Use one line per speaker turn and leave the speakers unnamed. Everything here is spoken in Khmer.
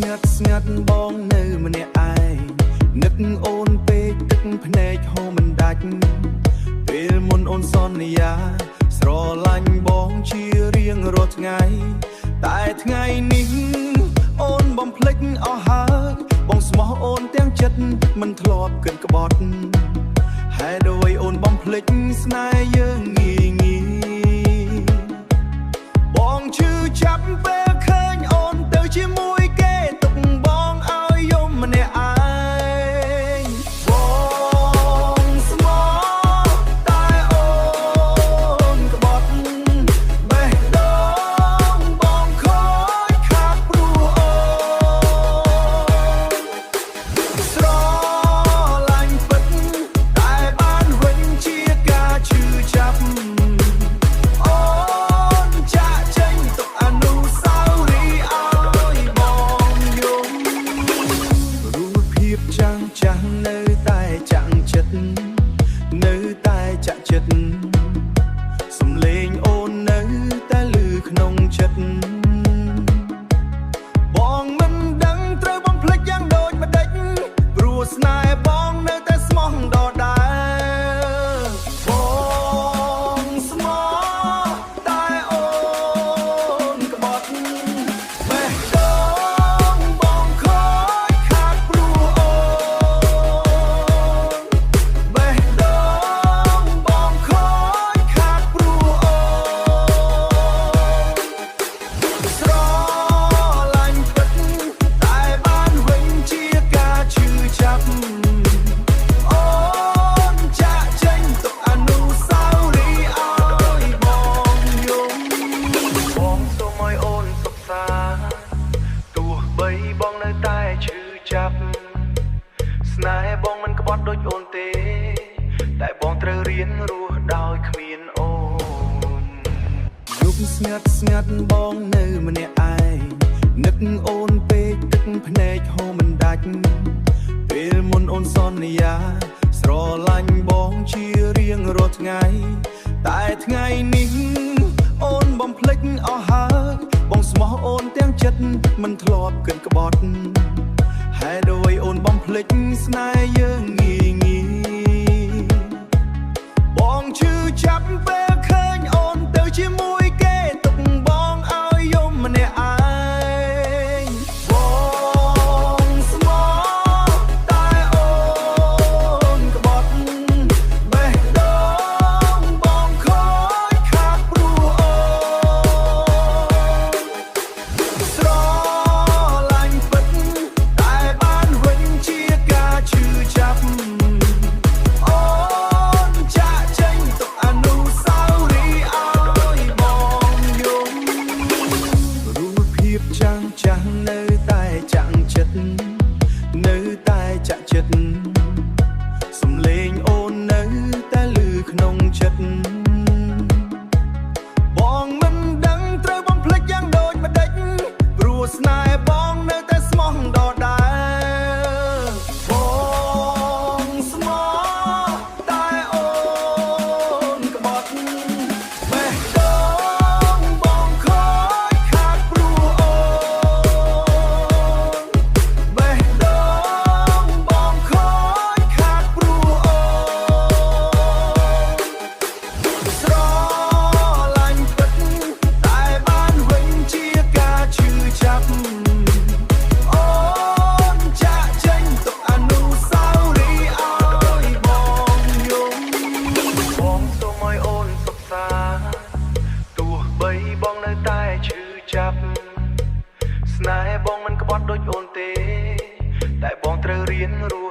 ស្ងាត់បងនៅម្នាក់ឯងនឹកអូនពេកទឹកភ្នែកហូរមិនដាច់ពេលមុនអូនសន្យាស្រឡាញ់បងជារៀងរាល់ថ្ងៃតែថ្ងៃនេះអូនបំភ្លេចអស់ហើយបងស្មោះអូនទាំងចិត្តមិនធ្លាប់គិតក្បត់ហេតុអ្វីអូនបំភ្លេចស្នេហ៍យើងងាយងាយបងឈឺចាប់ពេលឃើញអូនទៅជាមួយគេទុកបងឲ្យយំម្នាក់ឯងបងស្មោះតែអូនក្បត់បេះដូងបងខូចខាតព្រោះអូនស្រឡាញ់ពិតតែបានវិញជាការឈឺចាប់អូនចាក់ចេញទុកអនុស្សាវរីយ៍ឲ្យបងយំរូបភាពចាំងចាំងនៅតែចាំងចិត្តនៅតែចាក់ចិត្តសំឡេងអូននៅតែឮក្នុងចិត្តបងមិនដឹងត្រូវបំភ្លេចយ៉ាងដូចម្ដេចព្រោះស្នេហ៍បងនៅតែស្មោះដដែលបងស្មោះតែអូនក្បត់បេះដូងបងខូចខាតព្រោះអូនបេះដូងបងខូចខាតព្រោះអូនស្រឡាញ់ពិតតែបានវិញជាការឈឺចាប់អូនចាក់ចេញទុកអនុស្សាវរីយ៍ឲ្យបងយំបងសូមឲ្យអូនសុខសាន្តទោះបីបងនៅតែឈឺចាប់ស្នេហ៍បងមិនក្បត់ដូចអូនទេតែបងត្រូវរៀនរស់ដោយគ្មានអូនយប់ស្ងាត់បងនៅម្នាក់ឯងនឹកអូនពេកទឹកភ្នែកហូរមិនដាច់ពេលមុនអូនសន្យាស្រឡាញ់បងជារៀងរាល់ថ្ងៃតែថ្ងៃនេះអូនបំភ្លេចអស់ហើយបងស្មោះអូនទាំងចិត្តមិនធ្លាប់គិតក្បត់ហេតុអ្វីអូនបំភ្លេចស្នេហ៍យើងងាយងាយបងឈឺចាប់ពេលឃើញអូនទៅជាមួយគេទុកបងឲ្យយំម្នាក់ឯងបងស្មោះតែអូនក្បត់បេះដូងបងខូចខាតព្រោះអូនស្រឡាញ់ពិតតែបានវិញជាការឈឺចាប់អូនចាក់ចេញទុកអនុស្សាវរីយ៍ឲ្យបងយំរូបភាពចាំងចាំងនៅតែចាំងចិត្តនៅតែចាក់ចិត្តសំឡេងអូននៅតែឮក្នុងចិត្តបងមិនដឹងត្រូវបំភ្លេចយ៉ាងដូចម្ដេចព្រោះស្នេហ៍បងនៅតែស្មោះដដែលបងស្មោះតែអូនក្បត់បេះដូងបងខូចខាតព្រោះអូនបេះដូងបងខូចខាតព្រោះអូនស្រឡាញ់ពិតតែបានវិញជាការឈឺចាប់អូនចាក់ចេញទុកអនុស្សាវរីយ៍ឲ្យបងយំបងសូមឲ្យអូនសុខសាន្តទោះបីបងនៅតែឈឺចាប់ស្នេហ៍បងមិនក្បត់ដូចអូនទេតែបងត្រូវរៀនរស់